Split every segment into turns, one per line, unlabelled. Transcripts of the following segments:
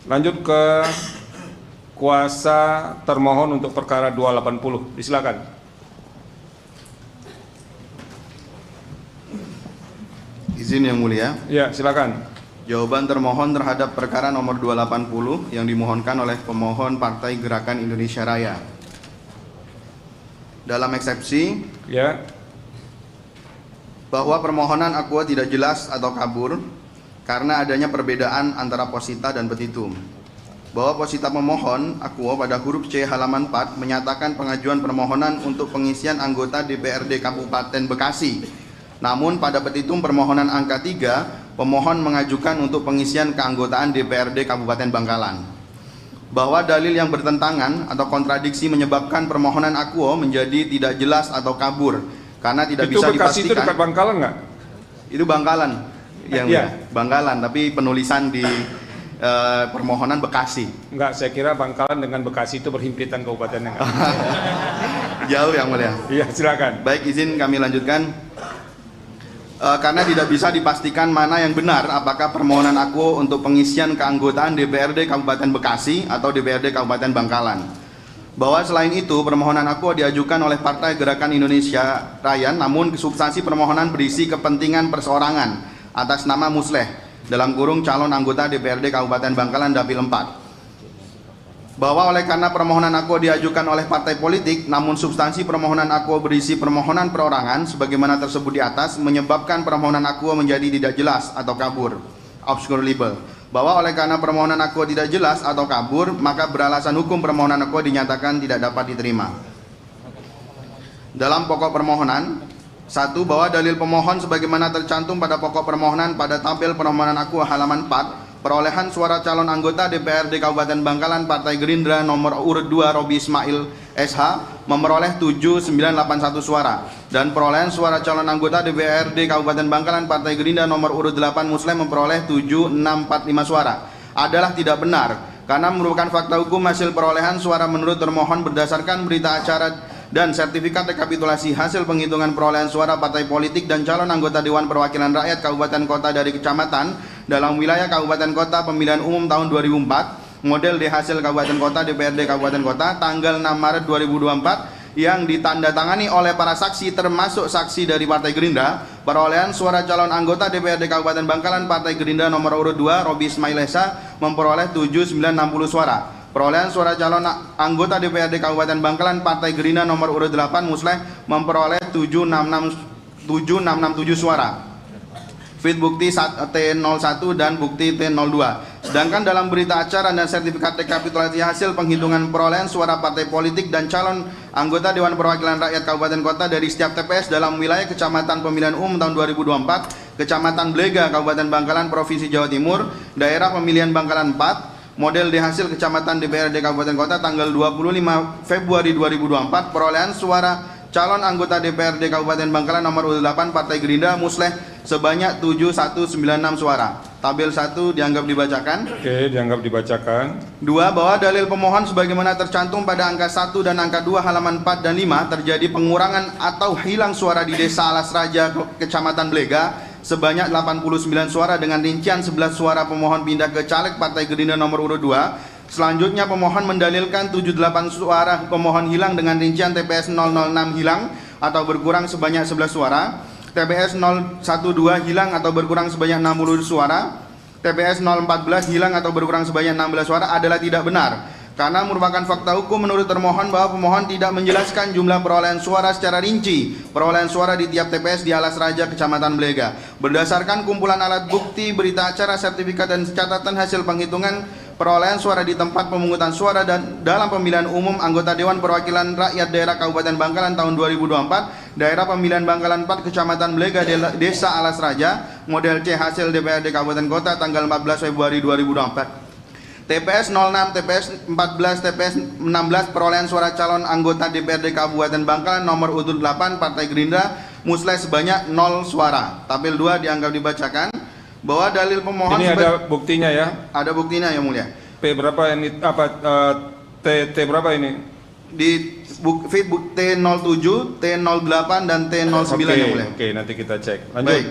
Lanjut ke kuasa termohon untuk perkara 280. Silakan.
Izin Yang Mulia.
Ya, silakan.
Jawaban termohon terhadap perkara nomor 280 yang dimohonkan oleh pemohon Partai Gerakan Indonesia Raya. Dalam eksepsi,
Ya.
bahwa permohonan aqua tidak jelas atau kabur karena adanya perbedaan antara posita dan petitum. Bahwa posita pemohon aqua pada huruf C halaman 4 menyatakan pengajuan permohonan untuk pengisian anggota DPRD Kabupaten Bekasi. Namun pada petitum permohonan angka 3, pemohon mengajukan untuk pengisian keanggotaan DPRD Kabupaten Bangkalan. Bahwa dalil yang bertentangan atau kontradiksi menyebabkan permohonan aqua menjadi tidak jelas atau kabur karena tidak bisa
Bekasi
dipastikan.
itu dekat Bangkalan nggak?
Itu Bangkalan, yang
Iya.
Bangkalan, tapi penulisan di permohonan Bekasi.
Enggak, saya kira Bangkalan dengan Bekasi itu berhimpitan kabupatennya. Enggak?
Jauh Yang Mulia.
Iya, silakan.
Baik, izin kami lanjutkan. Karena tidak bisa dipastikan mana yang benar, apakah permohonan aqua untuk pengisian keanggotaan DPRD Kabupaten Bekasi atau DPRD Kabupaten Bangkalan. Bahwa selain itu permohonan aqua diajukan oleh Partai Gerakan Indonesia Raya, namun substansi permohonan berisi kepentingan perseorangan atas nama Musleh dalam kurung calon anggota DPRD Kabupaten Bangkalan Dapil 4. Bahwa oleh karena permohonan aqua diajukan oleh partai politik, namun substansi permohonan aqua berisi permohonan perorangan sebagaimana tersebut di atas, menyebabkan permohonan aqua menjadi tidak jelas atau kabur, obscure libel. Bahwa oleh karena permohonan aqua tidak jelas atau kabur, maka beralasan hukum permohonan aqua dinyatakan tidak dapat diterima. Dalam pokok permohonan, 1. Bahwa dalil pemohon sebagaimana tercantum pada pokok permohonan pada tabel permohonan aqua halaman 4, perolehan suara calon anggota DPRD Kabupaten Bangkalan Partai Gerindra nomor urut 2 Robi Ismail SH memperoleh 7981 suara, dan perolehan suara calon anggota DPRD Kabupaten Bangkalan Partai Gerindra nomor urut 8 Muslim memperoleh 7645 suara adalah tidak benar karena merupakan fakta hukum hasil perolehan suara menurut termohon berdasarkan berita acara dan sertifikat rekapitulasi hasil penghitungan perolehan suara partai politik dan calon anggota Dewan Perwakilan Rakyat Kabupaten Kota dari kecamatan dalam wilayah Kabupaten Kota pemilihan umum tahun 2004, model D hasil Kabupaten Kota DPRD Kabupaten Kota tanggal 6 Maret 2024 yang ditandatangani oleh para saksi termasuk saksi dari Partai Gerindra. Perolehan suara calon anggota DPRD Kabupaten Bangkalan Partai Gerindra nomor urut 2 Robi Ismail Esa memperoleh 7960 suara. Perolehan suara calon anggota DPRD Kabupaten Bangkalan Partai Gerindra nomor urut 8 Musleh memperoleh 7667 suara. Fit bukti T01 dan bukti T02. Sedangkan dalam berita acara dan sertifikat rekapitulasi hasil penghitungan perolehan suara partai politik dan calon anggota Dewan Perwakilan Rakyat Kabupaten Kota dari setiap TPS dalam wilayah Kecamatan Pemilihan Umum tahun 2024, Kecamatan Blega Kabupaten Bangkalan Provinsi Jawa Timur, Daerah Pemilihan Bangkalan 4, model D hasil Kecamatan DPRD Kabupaten Kota tanggal 25 Februari 2024, perolehan suara calon anggota DPRD Kabupaten Bangkalan nomor urut 8 Partai Gerindra Musleh sebanyak 7196 suara. Tabel 1 dianggap dibacakan.
Oke, dianggap dibacakan.
2. Bahwa dalil pemohon sebagaimana tercantum pada angka 1 dan angka 2 halaman 4 dan 5 terjadi pengurangan atau hilang suara di Desa Alas Raja Kecamatan Blega sebanyak 89 suara dengan rincian 11 suara pemohon pindah ke caleg Partai Gerindra nomor urut 2. Selanjutnya pemohon mendalilkan 78 suara pemohon hilang dengan rincian TPS 006 hilang atau berkurang sebanyak 11 suara, TPS 012 hilang atau berkurang sebanyak 60 suara, TPS 014 hilang atau berkurang sebanyak 16 suara adalah tidak benar karena merupakan fakta hukum menurut termohon bahwa pemohon tidak menjelaskan jumlah perolehan suara secara rinci perolehan suara di tiap TPS di Alas Raja Kecamatan Blega. Berdasarkan kumpulan alat bukti, berita acara, sertifikat dan catatan hasil penghitungan perolehan suara di tempat pemungutan suara dan dalam pemilihan umum anggota Dewan Perwakilan Rakyat Daerah Kabupaten Bangkalan tahun 2024, Daerah Pemilihan Bangkalan 4 Kecamatan Blega Desa Alas Raja, model C hasil DPRD Kabupaten Kota tanggal 14 Februari 2024. TPS 06, TPS 14, TPS 16 perolehan suara calon anggota DPRD Kabupaten Bangkalan nomor urut 8 Partai Gerindra Musleh sebanyak 0 suara. Tabel 2 dianggap dibacakan. Bahwa dalil pemohon
ini ada buktinya ya?
Ada buktinya Yang Mulia.
P berapa ini? T berapa ini?
Di fit T07, T08 dan T09 Yang Mulia.
Oke, nanti kita cek. Lanjut.
Baik.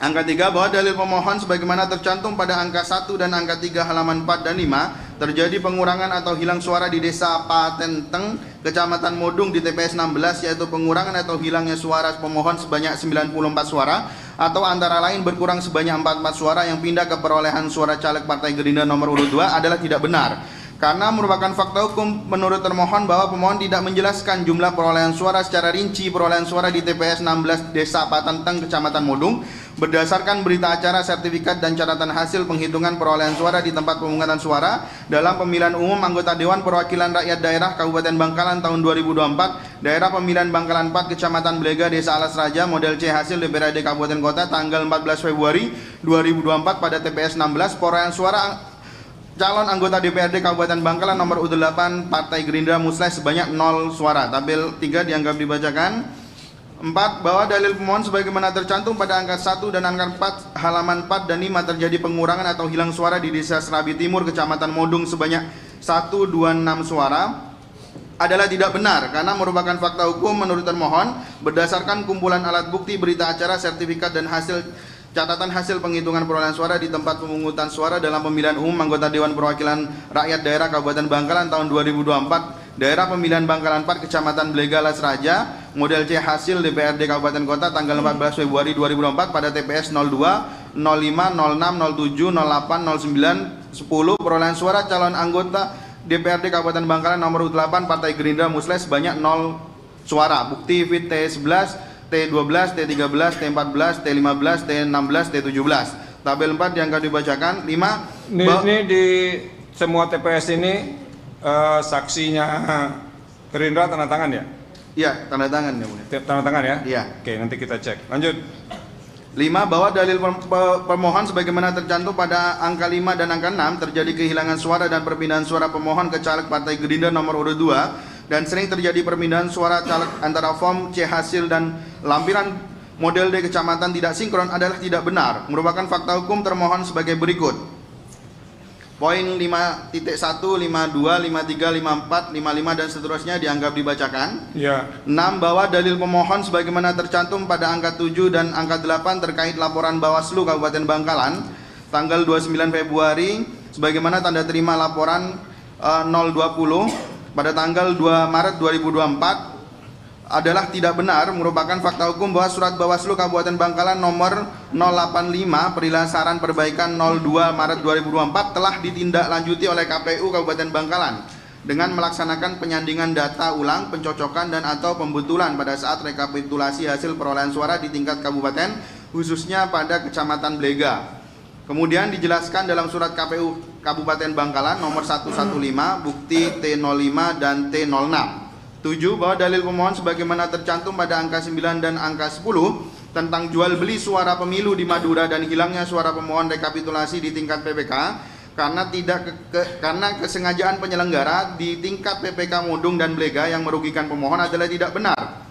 Angka 3, bahwa dalil pemohon sebagaimana tercantum pada angka 1 dan angka 3 halaman 4 dan 5 terjadi pengurangan atau hilang suara di Desa Patenteng, Kecamatan Modung di TPS 16, yaitu pengurangan atau hilangnya suara pemohon sebanyak 94 suara atau antara lain berkurang sebanyak 44 suara yang pindah ke perolehan suara caleg Partai Gerindra nomor urut 2 adalah tidak benar. Karena merupakan fakta hukum menurut termohon bahwa pemohon tidak menjelaskan jumlah perolehan suara secara rinci perolehan suara di TPS 16 Desa Patenteng Kecamatan Modung berdasarkan berita acara, sertifikat dan catatan hasil penghitungan perolehan suara di tempat pemungutan suara dalam pemilihan umum anggota Dewan Perwakilan Rakyat Daerah Kabupaten Bangkalan tahun 2024, daerah pemilihan Bangkalan 4, Kecamatan Blega, Desa Alas Raja, model C hasil DPRD Kabupaten Kota tanggal 14 Februari 2024 pada TPS 16, perolehan suara calon anggota DPRD Kabupaten Bangkalan nomor urut 8 Partai Gerindra Muslim sebanyak 0 suara. Tabel 3 dianggap dibacakan. 4. Bahwa dalil pemohon sebagaimana tercantum pada angka 1 dan angka 4 halaman 4 dan 5 terjadi pengurangan atau hilang suara di Desa Serabi Timur Kecamatan Modung sebanyak 126 suara adalah tidak benar karena merupakan fakta hukum menurut termohon berdasarkan kumpulan alat bukti, berita acara, sertifikat dan catatan hasil penghitungan perolehan suara di tempat pemungutan suara dalam pemilihan umum anggota Dewan Perwakilan Rakyat Daerah Kabupaten Bangkalan tahun 2024, daerah pemilihan Bangkalan 4, Kecamatan Blega, Alas Raja, model C hasil DPRD Kabupaten Kota tanggal 14 Februari 2024 pada TPS 02, 05, 06, 07, 08, 09, 10 perolehan suara calon anggota DPRD Kabupaten Bangkalan nomor urut 8 Partai Gerindra Muslim sebanyak 0 suara. Bukti fit T11, T12, T13, T14, T15, T16, T17. Tabel 4 yang akan dibacakan. 5.
Ini di semua TPS ini saksinya Gerindra tanda tangan ya?
Iya, tanda tangan ya, Mulia.
Tanda tangan ya?
Iya.
Oke, nanti kita cek. Lanjut.
5. Bahwa dalil pemohon sebagaimana tercantum pada angka 5 dan angka 6 terjadi kehilangan suara dan perpindahan suara pemohon ke caleg Partai Gerindra nomor urut 2 dan sering terjadi perpindahan suara caleg antara form C hasil dan lampiran model D kecamatan tidak sinkron adalah tidak benar, merupakan fakta hukum termohon sebagai berikut. Poin 5.1, 52, 53, 54, 55 dan seterusnya dianggap dibacakan.
Ya.
6. Bahwa dalil pemohon sebagaimana tercantum pada angka 7 dan angka 8 terkait laporan Bawaslu Kabupaten Bangkalan tanggal 29 Februari sebagaimana tanda terima laporan 020 pada tanggal 2 Maret 2024 adalah tidak benar, merupakan fakta hukum bahwa surat Bawaslu Kabupaten Bangkalan nomor 085 perilasaran perbaikan 02 Maret 2024 telah ditindaklanjuti oleh KPU Kabupaten Bangkalan dengan melaksanakan penyandingan data ulang, pencocokan dan atau pembetulan pada saat rekapitulasi hasil perolehan suara di tingkat kabupaten khususnya pada Kecamatan Blega. Kemudian dijelaskan dalam surat KPU Kabupaten Bangkalan nomor 115 bukti T05 dan T06. 7. Bahwa dalil pemohon sebagaimana tercantum pada angka 9 dan angka 10 tentang jual beli suara pemilu di Madura dan hilangnya suara pemohon rekapitulasi di tingkat PPK karena kesengajaan penyelenggara di tingkat PPK Modung dan Blega yang merugikan pemohon adalah tidak benar.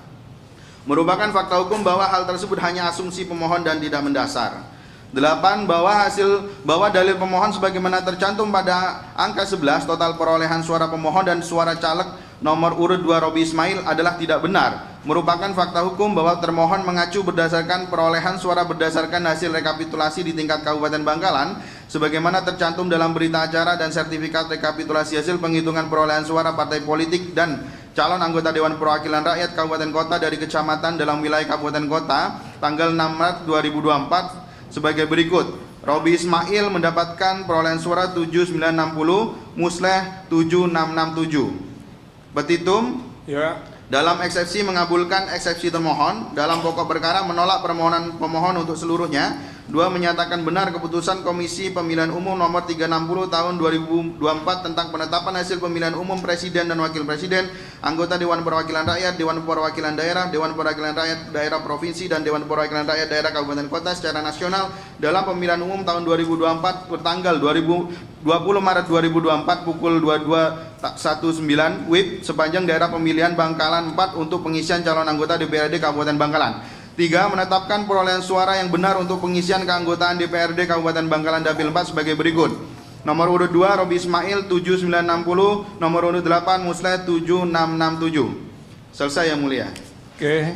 Merupakan fakta hukum bahwa hal tersebut hanya asumsi pemohon dan tidak mendasar. 8. Bahwa dalil pemohon sebagaimana tercantum pada angka 11 total perolehan suara pemohon dan suara caleg nomor urut 2 Robi Ismail adalah tidak benar. Merupakan fakta hukum bahwa termohon mengacu berdasarkan perolehan suara berdasarkan hasil rekapitulasi di tingkat Kabupaten Bangkalan sebagaimana tercantum dalam berita acara dan sertifikat rekapitulasi hasil penghitungan perolehan suara partai politik dan calon anggota Dewan Perwakilan Rakyat Kabupaten Kota dari kecamatan dalam wilayah Kabupaten Kota tanggal 6 Maret 2024 sebagai berikut. Robi Ismail mendapatkan perolehan suara 7960, Musleh 7667. Petitum.
Ya.
Dalam eksepsi mengabulkan eksepsi termohon, dalam pokok perkara menolak permohonan pemohon untuk seluruhnya. 2. Menyatakan benar keputusan Komisi Pemilihan Umum nomor 360 tahun 2024 tentang penetapan hasil pemilihan umum presiden dan wakil presiden, anggota Dewan Perwakilan Rakyat, Dewan Perwakilan Daerah, Dewan Perwakilan Rakyat Daerah Provinsi dan Dewan Perwakilan Rakyat Daerah Kabupaten Kota secara nasional dalam pemilihan umum tahun 2024 bertanggal 20 Maret 2024 pukul 22.19 WIB sepanjang daerah pemilihan Bangkalan 4 untuk pengisian calon anggota DPRD Kabupaten Bangkalan. 3. Menetapkan perolehan suara yang benar untuk pengisian keanggotaan DPRD Kabupaten Bangkalan Dapil 4 sebagai berikut. Nomor urut 2 Robi Ismail 7960, nomor urut 8 Musleh 7667. Selesai yang mulia.
Oke.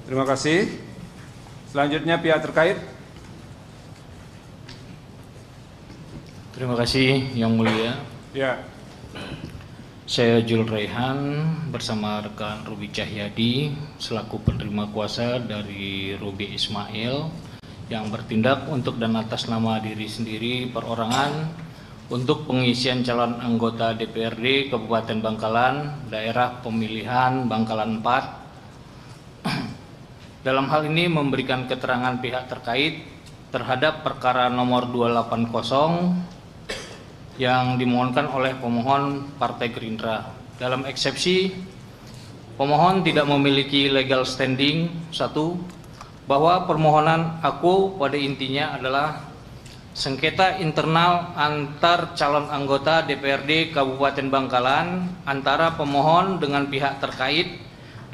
Terima kasih. Selanjutnya pihak terkait.
Terima kasih Yang Mulia.
Ya.
Saya Jul Raihan bersama rekan Ruby Cahyadi selaku penerima kuasa dari Ruby Ismail yang bertindak untuk dan atas nama diri sendiri perorangan untuk pengisian calon anggota DPRD Kabupaten Bangkalan, daerah pemilihan Bangkalan 4. Dalam hal ini memberikan keterangan pihak terkait terhadap perkara nomor 280 yang dimohonkan oleh pemohon Partai Gerindra. Dalam eksepsi, pemohon tidak memiliki legal standing. Satu, bahwa permohonan aku pada intinya adalah sengketa internal antar calon anggota DPRD Kabupaten Bangkalan antara pemohon dengan pihak terkait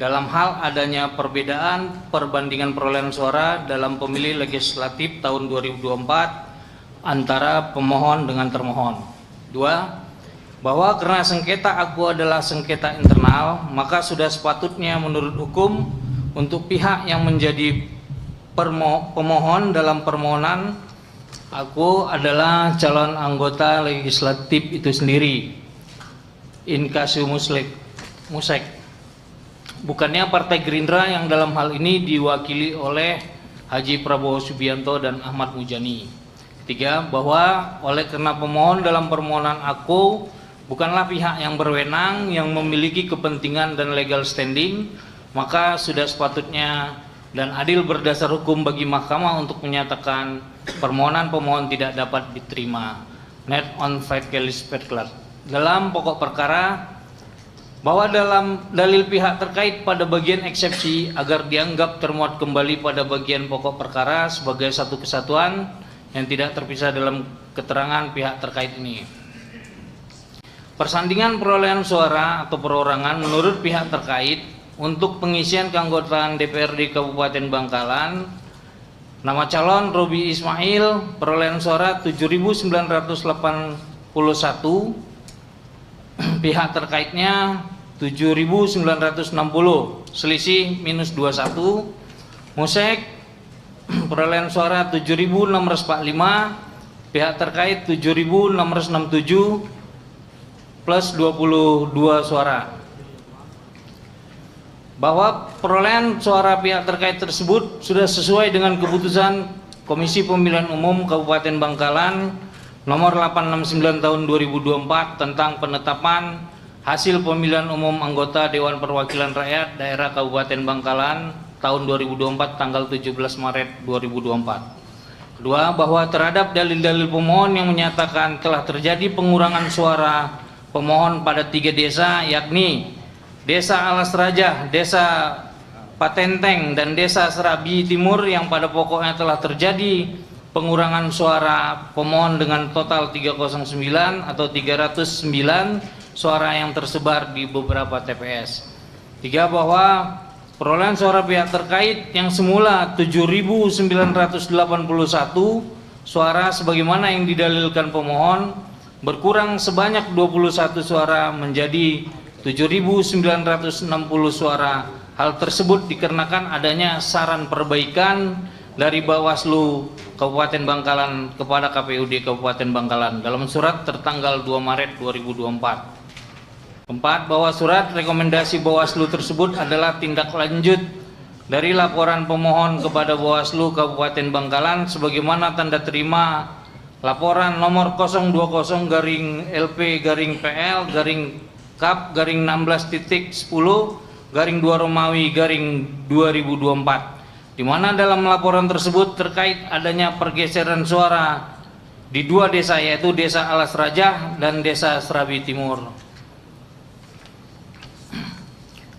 dalam hal adanya perbedaan perbandingan perolehan suara dalam pemilih legislatif tahun 2024 antara pemohon dengan termohon. Dua, bahwa karena sengketa aku adalah sengketa internal, maka sudah sepatutnya menurut hukum untuk pihak yang menjadi pemohon dalam permohonan aku adalah calon anggota legislatif itu sendiri, Inkasu Musek. Bukannya Partai Gerindra yang dalam hal ini diwakili oleh Haji Prabowo Subianto dan Ahmad Mujani. Ketiga, bahwa oleh karena pemohon dalam permohonan aku bukanlah pihak yang berwenang yang memiliki kepentingan dan legal standing, maka sudah sepatutnya dan adil berdasar hukum bagi mahkamah untuk menyatakan permohonan pemohon tidak dapat diterima. Net on fight Kelis Petclat. Dalam pokok perkara, bahwa dalam dalil pihak terkait pada bagian eksepsi agar dianggap termuat kembali pada bagian pokok perkara sebagai satu kesatuan yang tidak terpisah dalam keterangan pihak terkait ini. Persandingan perolehan suara atau perorangan menurut pihak terkait untuk pengisian keanggotaan DPRD Kabupaten Bangkalan, nama calon Robi Ismail perolehan suara 7.981, pihak terkaitnya 7.960, selisih minus 21. Musek perolehan suara 7.645, pihak terkait 7.667 plus 22 suara. Bahwa perolehan suara pihak terkait tersebut sudah sesuai dengan keputusan Komisi Pemilihan Umum Kabupaten Bangkalan nomor 869 tahun 2024 tentang penetapan hasil pemilihan umum anggota Dewan Perwakilan Rakyat daerah Kabupaten Bangkalan tahun 2024 tanggal 17 Maret 2024. Kedua, bahwa terhadap dalil-dalil pemohon yang menyatakan telah terjadi pengurangan suara pemohon pada 3 desa, yakni Desa Alas Raja, Desa Patenteng, dan Desa Serabi Timur yang pada pokoknya telah terjadi pengurangan suara pemohon dengan total 309 atau 309 suara yang tersebar di beberapa TPS. Tiga, bahwa perolehan suara pihak terkait yang semula 7.981 suara sebagaimana yang didalilkan pemohon berkurang sebanyak 21 suara menjadi 7.960 suara. Hal tersebut dikarenakan adanya saran perbaikan dari Bawaslu Kabupaten Bangkalan kepada KPUD Kabupaten Bangkalan dalam surat tertanggal 2 Maret 2024. Keempat, bahwa surat rekomendasi Bawaslu tersebut adalah tindak lanjut dari laporan pemohon kepada Bawaslu Kabupaten Bangkalan sebagaimana tanda terima laporan nomor 020-LP-PL-Kap-16.10-2 di mana dalam laporan tersebut terkait adanya pergeseran suara di 2 desa, yaitu Desa Alas Raja dan Desa Serabi Timur.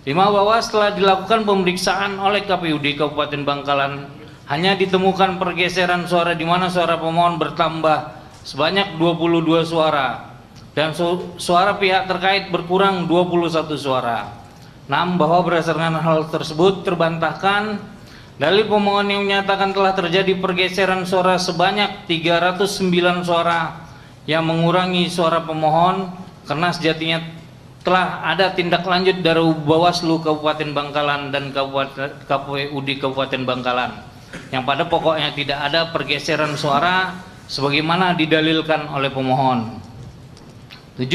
5, bahwa setelah dilakukan pemeriksaan oleh KPUD Kabupaten Bangkalan hanya ditemukan pergeseran suara di mana suara pemohon bertambah sebanyak 22 suara dan suara pihak terkait berkurang 21 suara. 6, bahwa berdasarkan hal tersebut terbantahkan dalil pemohon yang menyatakan telah terjadi pergeseran suara sebanyak 309 suara yang mengurangi suara pemohon karena sejatinya telah ada tindak lanjut dari Bawaslu Kabupaten Bangkalan dan KPUD Kabupaten Bangkalan yang pada pokoknya tidak ada pergeseran suara sebagaimana didalilkan oleh pemohon. 7.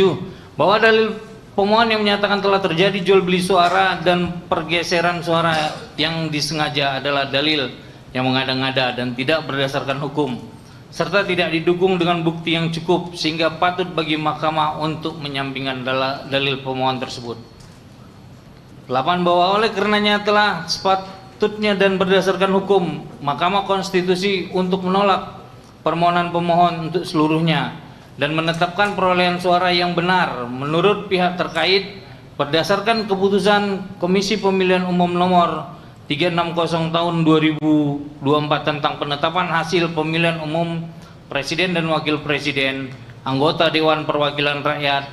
Bahwa dalil pemohon yang menyatakan telah terjadi jual beli suara dan pergeseran suara yang disengaja adalah dalil yang mengada-ngada dan tidak berdasarkan hukum, serta tidak didukung dengan bukti yang cukup sehingga patut bagi mahkamah untuk menyampingkan dalil pemohon tersebut. 8. Bahwa oleh karenanya telah sepatutnya dan berdasarkan hukum Mahkamah Konstitusi untuk menolak permohonan pemohon untuk seluruhnya dan menetapkan perolehan suara yang benar menurut pihak terkait berdasarkan keputusan Komisi Pemilihan Umum nomor 360 tahun 2024 tentang penetapan hasil pemilihan umum presiden dan wakil presiden, anggota Dewan Perwakilan Rakyat,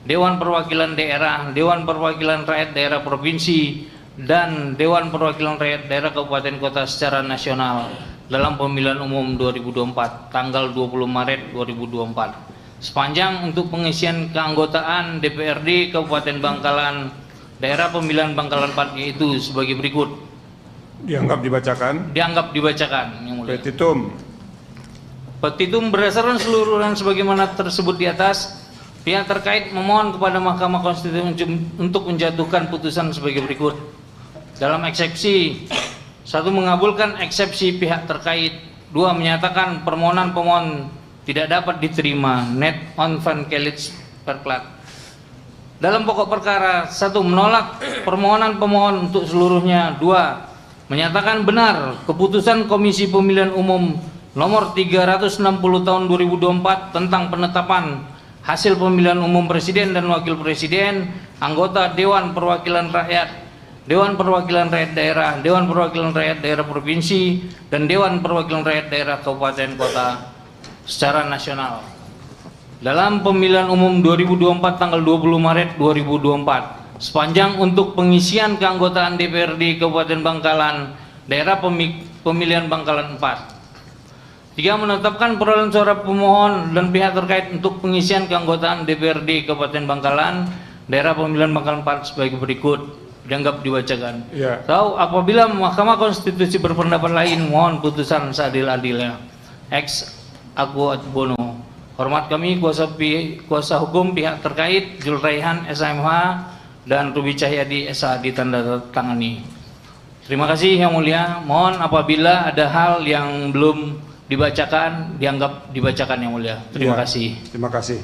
Dewan Perwakilan Daerah, Dewan Perwakilan Rakyat Daerah Provinsi, dan Dewan Perwakilan Rakyat Daerah Kabupaten Kota secara nasional dalam pemilihan umum 2024 tanggal 20 Maret 2024. Sepanjang untuk pengisian keanggotaan DPRD Kabupaten Bangkalan daerah pemilihan Bangkalan 4 yaitu sebagai berikut.
Dianggap dibacakan.
Dianggap dibacakan, Yang Mulia.
Petitum.
Petitum berdasarkan seluruhan sebagaimana tersebut di atas, pihak terkait memohon kepada Mahkamah Konstitusi untuk menjatuhkan putusan sebagai berikut. Dalam eksepsi 1. Mengabulkan eksepsi pihak terkait. 2. Menyatakan permohonan pemohon tidak dapat diterima. Net on van Kelits Perplat. Dalam pokok perkara 1. Menolak permohonan pemohon untuk seluruhnya. 2. Menyatakan benar keputusan Komisi Pemilihan Umum nomor 360 tahun 2024 tentang penetapan hasil pemilihan umum presiden dan wakil presiden, anggota Dewan Perwakilan Rakyat, Dewan Perwakilan Rakyat Daerah, Dewan Perwakilan Rakyat Daerah Provinsi, dan Dewan Perwakilan Rakyat Daerah Kabupaten Kota secara nasional. Dalam pemilihan umum 2024 tanggal 20 Maret 2024, sepanjang untuk pengisian keanggotaan DPRD Kabupaten Bangkalan, daerah pemilihan Bangkalan 4. 3. Menetapkan perolehan suara pemohon dan pihak terkait untuk pengisian keanggotaan DPRD Kabupaten Bangkalan, daerah pemilihan Bangkalan 4 sebagai berikut. Dianggap dibacakan.
Ya.
Tahu apabila Mahkamah Konstitusi berpendapat lain, mohon putusan seadil-adilnya. Ex Ago ad Bono. Hormat kami kuasa hukum pihak terkait Jul Raihan SMH dan Ruby Cahyadi SA ditandatangani. Terima kasih Yang Mulia. Mohon apabila ada hal yang belum dibacakan, dianggap dibacakan Yang Mulia. Terima kasih.
Terima kasih.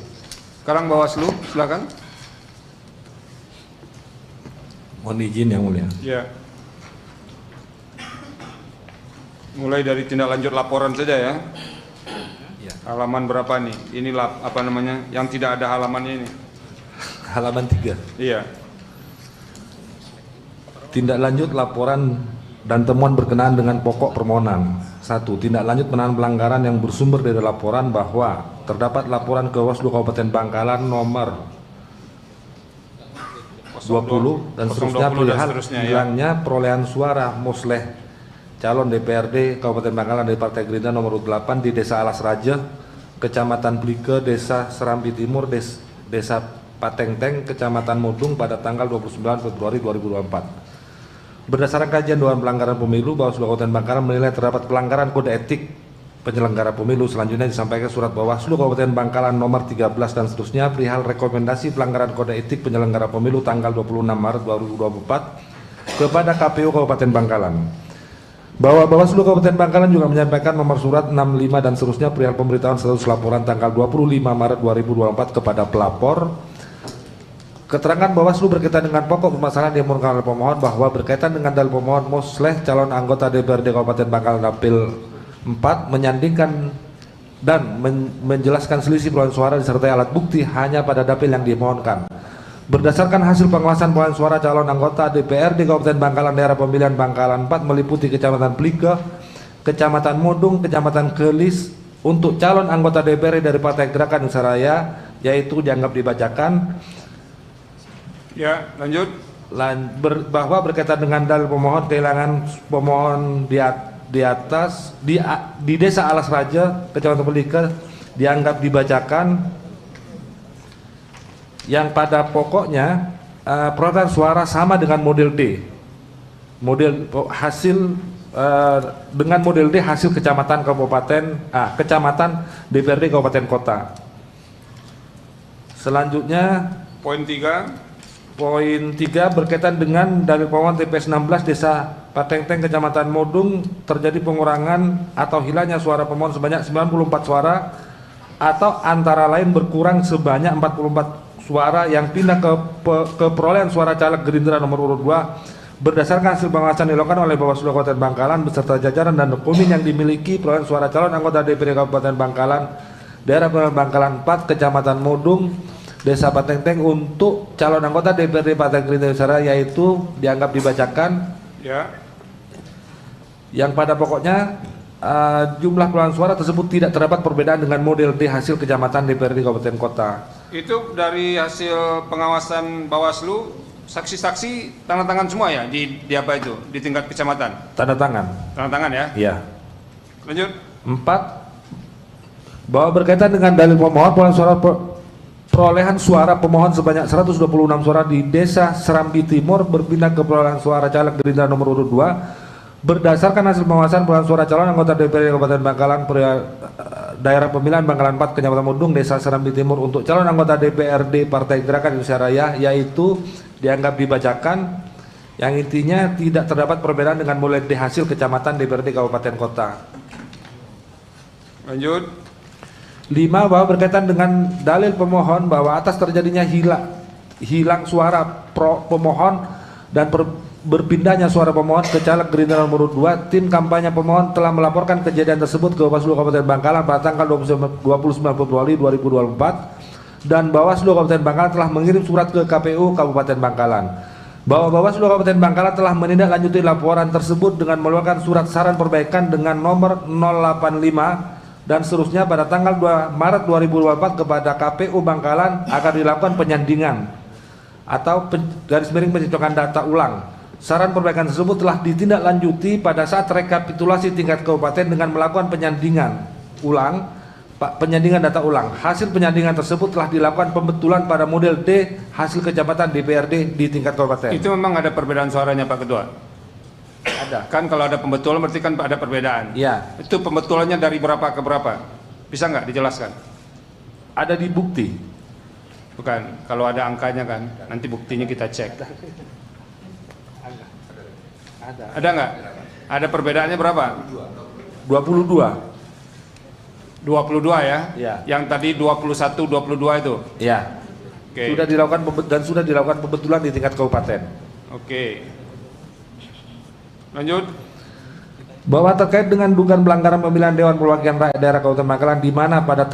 Sekarang Bawaslu, silakan.
Mohon izin Yang Mulia.
Ya. Mulai dari tindak lanjut laporan saja ya.
Ya.
Halaman berapa nih? Ini apa namanya? Yang tidak ada halamannya ini.
Halaman 3.
Iya.
Tindak lanjut laporan dan temuan berkenaan dengan pokok permohonan. 1. Tindak lanjut penanganan pelanggaran yang bersumber dari laporan bahwa terdapat laporan ke Bawaslu Kabupaten Bangkalan nomor 20 dan seterusnya perihal hilangnya perolehan suara musleh calon DPRD Kabupaten Bangkalan dari Partai Gerindra nomor 8 di Desa Alas Raja, Kecamatan Blike, Desa Serambi Timur, Desa Patengteng, Kecamatan Mudung pada tanggal 29 Februari 2024. Berdasarkan kajian Dewan Pelanggaran Pemilu, Bawaslu Kabupaten Bangkalan menilai terdapat pelanggaran kode etik penyelenggara pemilu. Selanjutnya disampaikan surat Bawaslu Kabupaten Bangkalan nomor 13 dan seterusnya perihal rekomendasi pelanggaran kode etik penyelenggara pemilu tanggal 26 Maret 2024 kepada KPU Kabupaten Bangkalan. Bahwa Bawaslu Kabupaten Bangkalan juga menyampaikan nomor surat 65 dan seterusnya perihal pemberitahuan status laporan tanggal 25 Maret 2024 kepada pelapor. Keterangan Bawaslu berkaitan dengan pokok permasalahan yang dimohonkan oleh pemohon bahwa berkaitan dengan dalil pemohon musleh calon anggota DPRD Kabupaten Bangkalan Dapil 4 menyandingkan dan menjelaskan selisih perolehan suara disertai alat bukti hanya pada dapil yang dimohonkan. Berdasarkan hasil pengawasan perolehan suara calon anggota DPRD Kabupaten Bangkalan daerah pemilihan Bangkalan 4 meliputi Kecamatan Blike, Kecamatan Mudung, Kecamatan Kelis untuk calon anggota DPRD dari Partai Gerakan Indonesia Raya, yaitu dianggap dibacakan.
Ya, lanjut.
Bahwa berkaitan dengan dalil pemohon kehilangan pemohon di atas di Desa Alas Raja, Kecamatan Blike dianggap dibacakan, yang pada pokoknya perolehan suara sama dengan model D. Model hasil dengan model D hasil kecamatan kecamatan DPRD kabupaten kota. Selanjutnya
Poin 3.
poin 3 berkaitan dengan dalil pemohon TPS 16 Desa Patengteng Kecamatan Modung terjadi pengurangan atau hilangnya suara pemohon sebanyak 94 suara atau antara lain berkurang sebanyak 44 suara yang pindah ke perolehan suara caleg Gerindra nomor urut 2 berdasarkan hasil pengawasan dilakukan oleh Bawaslu Kabupaten Bangkalan beserta jajaran dan dokumen yang dimiliki perolehan suara calon anggota DPRD Kabupaten Bangkalan, daerah pemilihan Bangkalan 4, Kecamatan Modung, Desa Patengteng untuk calon anggota DPRD Partai Gerindra Nusantara, yaitu dianggap dibacakan.
Ya.
Yang pada pokoknya jumlah perolehan suara tersebut tidak terdapat perbedaan dengan model D hasil kecamatan DPRD Kabupaten Kota.
Itu dari hasil pengawasan Bawaslu, saksi-saksi tanda tangan semua ya di apa itu di tingkat kecamatan.
Tanda tangan.
Tanda tangan ya.
Iya.
Lanjut.
4. Bahwa berkaitan dengan dalil pemohon perolehan suara pemohon sebanyak 126 suara di Desa Serambi Timur berpindah ke perolehan suara caleg Gerindra nomor urut 2 berdasarkan hasil pengawasan perolehan suara calon anggota DPRD Kabupaten Bangkalan, daerah pemilihan Bangkalan 4, Kecamatan Modung, Desa Serambi Timur untuk calon anggota DPRD Partai Gerakan Indonesia Raya, yaitu dianggap dibacakan, yang intinya tidak terdapat perbedaan dengan model D hasil kecamatan DPRD Kabupaten Kota.
Lanjut.
5. Bahwa berkaitan dengan dalil pemohon bahwa atas terjadinya hilang suara pemohon dan berpindahnya suara pemohon ke caleg Gerindra nomor 2, tim kampanye pemohon telah melaporkan kejadian tersebut ke Bawaslu Kabupaten Bangkalan pada tanggal 29 Februari 2024 dan Bawaslu Kabupaten Bangkalan telah mengirim surat ke KPU Kabupaten Bangkalan bahwa Bawaslu Kabupaten Bangkalan telah menindaklanjuti laporan tersebut dengan mengeluarkan surat saran perbaikan dengan nomor 085 dan seterusnya pada tanggal 2 Maret 2024 kepada KPU Bangkalan agar dilakukan penyandingan atau garis miring pencocokan data ulang. Saran perbaikan tersebut telah ditindaklanjuti pada saat rekapitulasi tingkat kabupaten dengan melakukan penyandingan data ulang. Hasil penyandingan tersebut telah dilakukan pembetulan pada model D hasil kecamatan DPRD di tingkat kabupaten.
Itu memang ada perbedaan suaranya Pak Ketua?
Ada.
Kan kalau ada pembetulan berarti kan ada perbedaan.
Iya.
Itu pembetulannya dari berapa ke berapa? Bisa nggak dijelaskan?
Ada di bukti.
Bukan, kalau ada angkanya kan, nanti buktinya kita cek. Ada nggak? Ada perbedaannya berapa?
22.
22 ya?
Iya.
Yang tadi 21, 22 itu?
Ya.
Oke.
Sudah dilakukan pembetulan di tingkat kabupaten.
Oke. Lanjut.
Bahwa terkait dengan dugaan pelanggaran pemilihan Dewan Perwakilan Rakyat Daerah Kabupaten Bangkalan di mana pada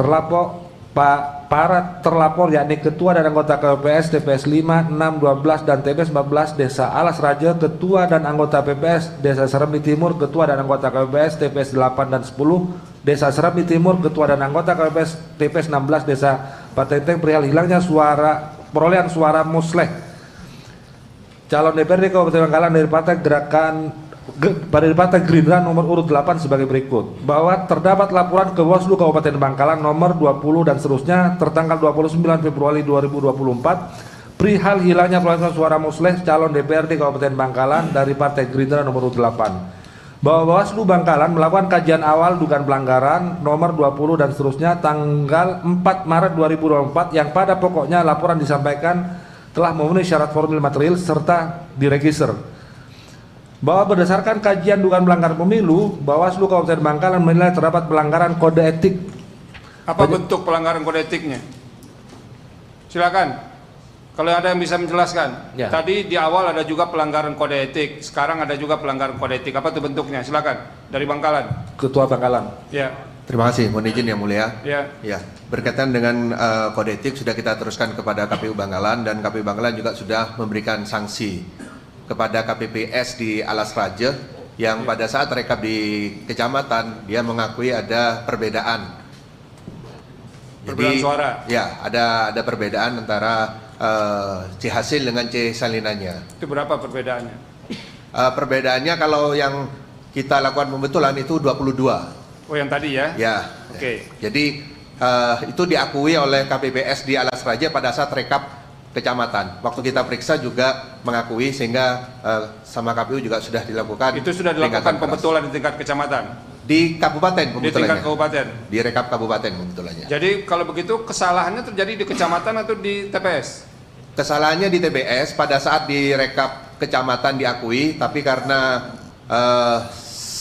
para terlapor yakni ketua dan anggota KPPS TPS 5, 6, 12 dan TPS 14 Desa Alas Raja, ketua dan anggota PPS Desa Serambi Timur, ketua dan anggota KPPS TPS 8 dan 10 Desa Serambi Timur, ketua dan anggota KPPS TPS 16 Desa Patengteng perihal hilangnya perolehan suara musleh calon DPRD Kabupaten Bangkalan dari Partai Gerindra nomor urut 8 sebagai berikut. Bahwa terdapat laporan ke Bawaslu Kabupaten Bangkalan nomor 20 dan seterusnya tertanggal 29 Februari 2024 perihal hilangnya perolehan suara musleh calon DPRD Kabupaten Bangkalan dari Partai Gerindra nomor urut 8. Bahwa Bawaslu Bangkalan melakukan kajian awal dugaan pelanggaran nomor 20 dan seterusnya tanggal 4 Maret 2024 yang pada pokoknya laporan disampaikan telah memenuhi syarat formil material serta diregister. Bahwa berdasarkan kajian dugaan pelanggaran pemilu, Bawaslu Kabupaten Bangkalan menilai terdapat pelanggaran kode etik.
Apa bentuk pelanggaran kode etiknya? Silakan. Kalau ada yang bisa menjelaskan.
Ya.
Tadi di awal ada juga pelanggaran kode etik, sekarang ada juga pelanggaran kode etik. Apa itu bentuknya? Silakan. Dari Bangkalan.
Ketua Bangkalan.
Ya.
Terima kasih, mohon izin yang mulia.
Ya.
Ya, berkaitan dengan kode etik sudah kita teruskan kepada KPU Bangkalan dan KPU Bangkalan juga sudah memberikan sanksi kepada KPPS di Alas Raja yang pada saat rekap di kecamatan dia mengakui ada perbedaan.
Perbedaan suara.
Ya, ada perbedaan antara C hasil dengan C salinannya.
Itu berapa perbedaannya?
Perbedaannya kalau yang kita lakukan pembetulan itu 22.
Oh, yang tadi ya?
Ya.
Oke.
Jadi itu diakui oleh KPPS di Alas Raja pada saat rekap
kecamatan. Waktu kita periksa juga mengakui, sehingga sama KPU juga sudah dilakukan.
Itu sudah dilakukan pembetulan di tingkat kecamatan?
Di kabupaten
pembetulannya. Di tingkat kabupaten?
Di rekap kabupaten pembetulannya.
Jadi kalau begitu kesalahannya terjadi di kecamatan atau di TPS?
Kesalahannya di TPS, pada saat di rekap kecamatan diakui, tapi karena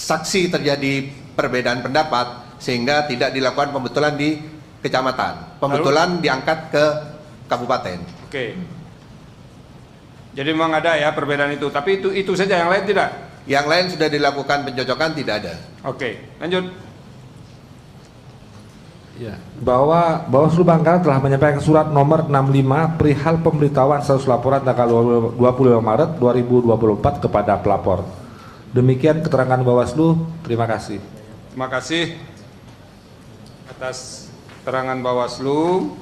saksi terjadi perbedaan pendapat sehingga tidak dilakukan pembetulan di kecamatan. Pembetulan diangkat ke kabupaten.
Oke. Jadi memang ada ya perbedaan itu, tapi itu saja, yang lain tidak?
Yang lain sudah dilakukan pencocokan, tidak ada.
Oke, lanjut.
Ya, bahwa Bawaslu Bangkalan telah menyampaikan surat nomor 65 perihal pemberitahuan status laporan tanggal 25 Maret 2024 kepada pelapor. Demikian keterangan Bawaslu. Terima kasih.
Terima kasih atas keterangan Bawaslu.